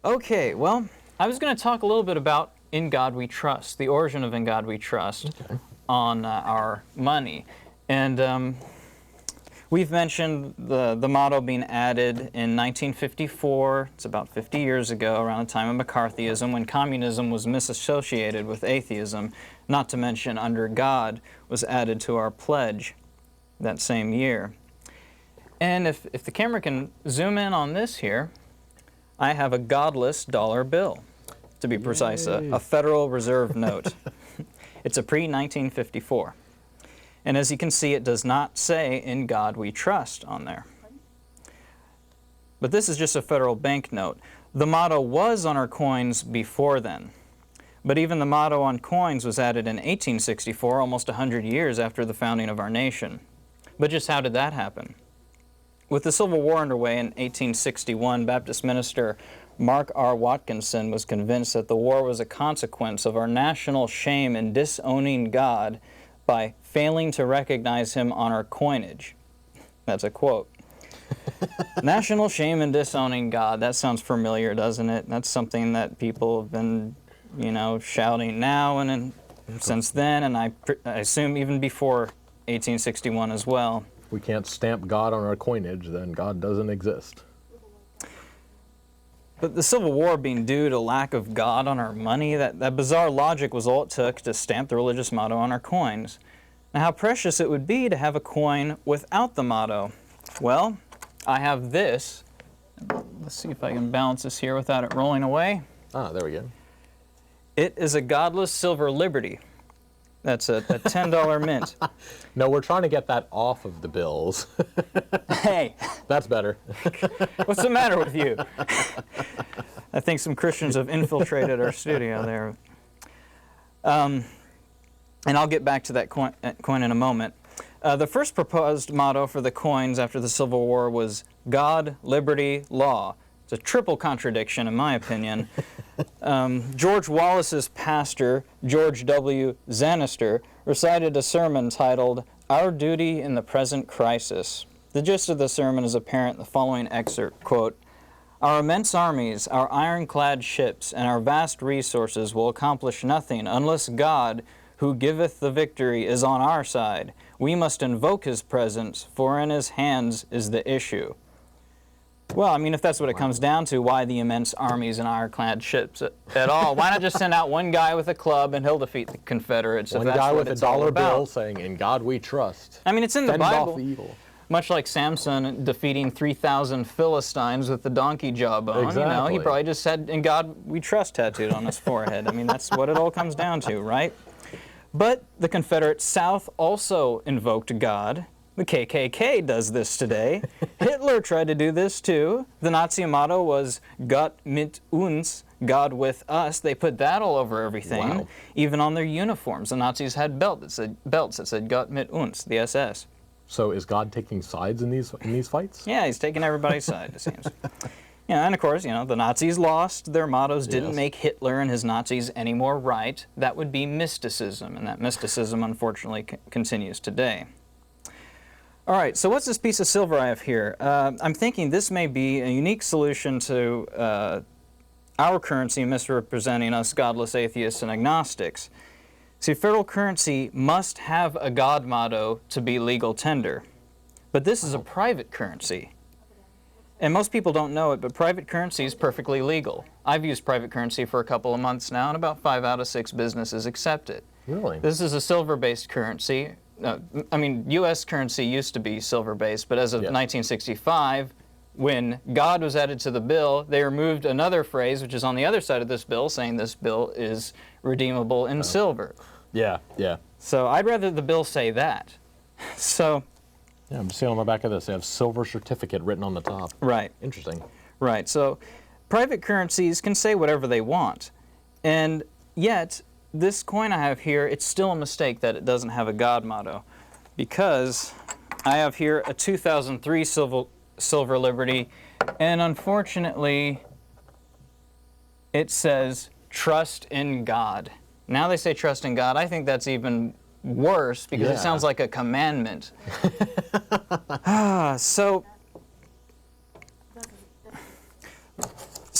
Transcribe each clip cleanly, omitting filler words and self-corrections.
Okay, well, I was going to talk a little bit about In God We Trust, the origin of In God We Trust on our money. And we've mentioned the motto being added in 1954. It's about 50 years ago, around the time of McCarthyism, when communism was misassociated with atheism, not to mention Under God was added to our pledge that same year. And if the camera can zoom in on this here, I have a godless dollar bill, to be precise, a Federal Reserve note. It's a pre-1954. And as you can see, it does not say, In God We Trust, on there. But this is just a federal bank note. The motto was on our coins before then. But even the motto on coins was added in 1864, almost 100 years after the founding of our nation. But just how did that happen? With the Civil War underway in 1861, Baptist minister Mark R. Watkinson was convinced that the war was a consequence of our national shame in disowning God by failing to recognize Him on our coinage. That's a quote. National shame in disowning God. That sounds familiar, doesn't it? That's something that people have been, shouting now and since then, and I assume even before 1861 as well. If we can't stamp God on our coinage, then God doesn't exist. But the Civil War being due to lack of God on our money, that bizarre logic was all it took to stamp the religious motto on our coins. Now, how precious it would be to have a coin without the motto. Well, I have this. Let's see if I can balance this here without it rolling away. Ah, there we go. It is a godless silver liberty. That's a $10 mint. No, we're trying to get that off of the bills. Hey! That's better. What's the matter with you? I think some Christians have infiltrated our studio there. And I'll get back to that coin in a moment. The first proposed motto for the coins after the Civil War was God, Liberty, Law. It's a triple contradiction, in my opinion. George Wallace's pastor, George W. Zanister, recited a sermon titled, Our Duty in the Present Crisis. The gist of the sermon is apparent in the following excerpt, quote, Our immense armies, our ironclad ships, and our vast resources will accomplish nothing unless God, who giveth the victory, is on our side. We must invoke His presence, for in His hands is the issue. Well, I mean, if that's what it comes down to, why the immense armies and ironclad ships at all? Why not just send out one guy with a club and he'll defeat the Confederates? One guy with a dollar bill saying, In God we trust. I mean, it's in the Bible. Off evil. Much like Samson defeating 3,000 Philistines with the donkey jawbone. Exactly. He probably just said, In God we trust tattooed on his forehead. I mean, that's what it all comes down to, right? But the Confederate South also invoked God. The KKK does this today. Hitler tried to do this too. The Nazi motto was Gott mit uns, God with us. They put that all over everything. Wow. Even on their uniforms. The Nazis had belts that said Gott mit uns, the SS. So is God taking sides in these fights? Yeah, He's taking everybody's side, it seems. And of course, the Nazis lost. Their mottos didn't make Hitler and his Nazis any more right. That would be mysticism, and that mysticism, unfortunately, continues today. All right, so what's this piece of silver I have here? I'm thinking this may be a unique solution to our currency misrepresenting us godless atheists and agnostics. See, federal currency must have a God motto to be legal tender. But this is a private currency. And most people don't know it, but private currency is perfectly legal. I've used private currency for a couple of months now, and about 5 out of 6 businesses accept it. Really? This is a silver-based currency. U.S. currency used to be silver-based, but as of 1965, when God was added to the bill, they removed another phrase, which is on the other side of this bill, saying this bill is redeemable in silver. Yeah. So I'd rather the bill say that. So. Yeah, I'm seeing on the back of this, they have silver certificate written on the top. Right. Interesting. Right. So private currencies can say whatever they want, and yet this coin I have here, it's still a mistake that it doesn't have a God motto, because I have here a 2003 Silver Liberty, and unfortunately it says trust in God. Now they say trust in God. I think that's even worse because it sounds like a commandment. So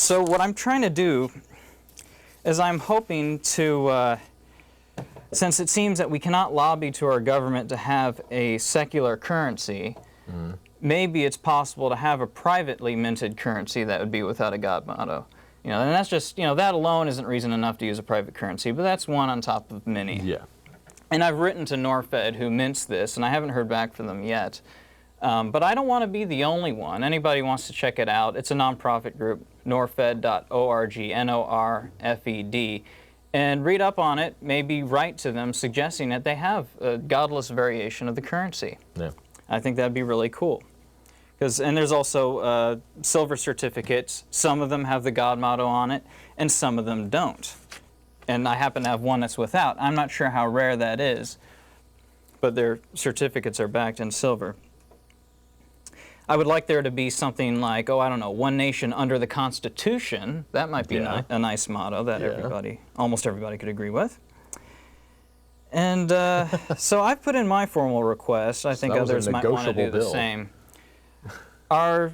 So what I'm trying to do is I'm hoping to, since it seems that we cannot lobby to our government to have a secular currency, maybe it's possible to have a privately minted currency that would be without a God motto. And that's just, that alone isn't reason enough to use a private currency, but that's one on top of many. Yeah. And I've written to Norfed, who mints this, and I haven't heard back from them yet. But I don't want to be the only one. Anybody wants to check it out, it's a nonprofit group, norfed.org, N-O-R-F-E-D. And read up on it, maybe write to them suggesting that they have a godless variation of the currency. Yeah. I think that'd be really cool. And there's also silver certificates. Some of them have the God motto on it, and some of them don't. And I happen to have one that's without. I'm not sure how rare that is, but their certificates are backed in silver. I would like there to be something like, I don't know, one nation under the Constitution. That might be a nice motto that almost everybody could agree with. And so I've put in my formal request. I think others might want to do the same. Our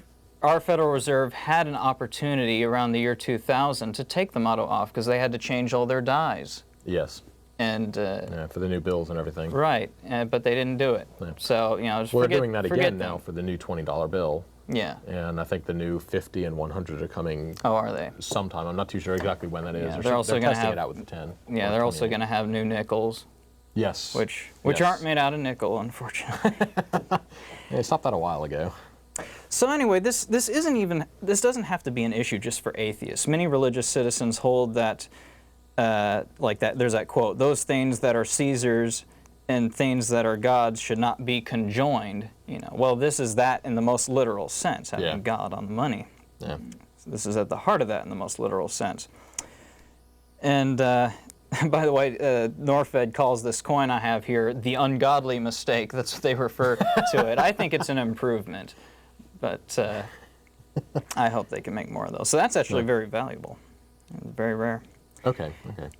Federal Reserve had an opportunity around the year 2000 to take the motto off because they had to change all their dies. Yes. And for the new bills and everything. Right, but they didn't do it. Yeah. So just we're doing that again now for the new $20 bill. Yeah. And I think the new 50 and 100 are coming. Oh, are they? Sometime. I'm not too sure exactly when that is. Yeah, they're testing it out with the 10. Yeah, they're also going to have new nickels. Yes. Which aren't made out of nickel, unfortunately. They stopped that a while ago. So anyway, this doesn't have to be an issue just for atheists. Many religious citizens hold that, there's that quote, those things that are Caesar's and things that are God's should not be conjoined. Well, this is that in the most literal sense, having God on the money. Yeah. So this is at the heart of that in the most literal sense. And by the way, Norfed calls this coin I have here the ungodly mistake. That's what they refer to it. I think it's an improvement, but I hope they can make more of those. So that's actually very valuable. It's very rare. Okay.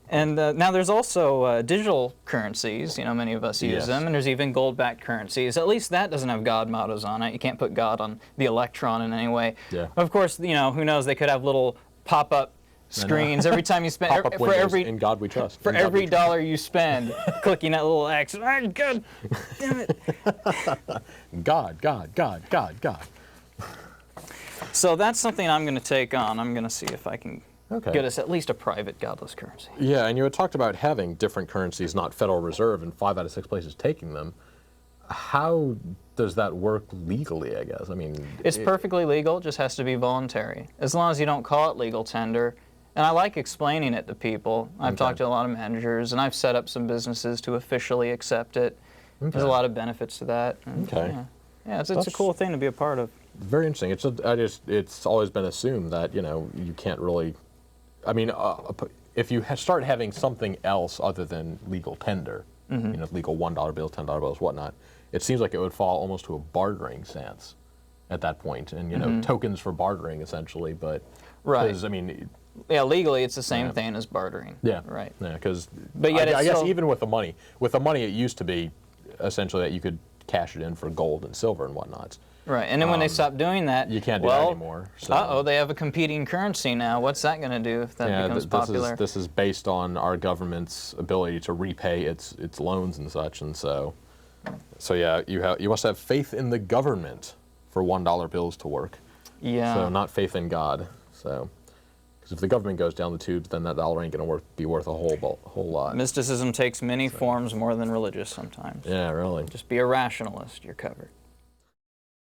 And now there's also digital currencies. Many of us use them, and there's even gold-backed currencies. At least that doesn't have God mottos on it. You can't put God on the electron in any way. Yeah. Of course, who knows? They could have little pop-up screens every time you spend. For every in God we trust. For every dollar you spend, clicking that little X. God damn it. God. So that's something I'm going to take on. I'm going to see if I can get us at least a private godless currency. Yeah, and you had talked about having different currencies, not Federal Reserve, and 5 out of 6 places taking them. How does that work legally, I guess? I mean, it's perfectly legal. It just has to be voluntary. As long as you don't call it legal tender. And I like explaining it to people. I've talked to a lot of managers, and I've set up some businesses to officially accept it. There's a lot of benefits to that. And, it's a cool thing to be a part of. Very interesting. It's always been assumed that you can't really. I mean, if you start having something else other than legal tender, legal $1 bills, $10 bills, whatnot, it seems like it would fall almost to a bartering stance at that point, and tokens for bartering essentially. But because I mean. Yeah, legally it's the same thing as bartering. Yeah. Right. Yeah, because I guess even with the money, it used to be essentially that you could cash it in for gold and silver and whatnot. Right, and then when they stop doing that, you can't do that anymore. So. They have a competing currency now. What's that going to do if that becomes popular? This is based on our government's ability to repay its loans and such, and so yeah, you must have faith in the government for $1 bills to work. Yeah. So not faith in God. So. Because if the government goes down the tubes, then that dollar ain't going to be worth a whole lot. Mysticism takes many forms more than religious sometimes. Yeah, really. Just be a rationalist, you're covered.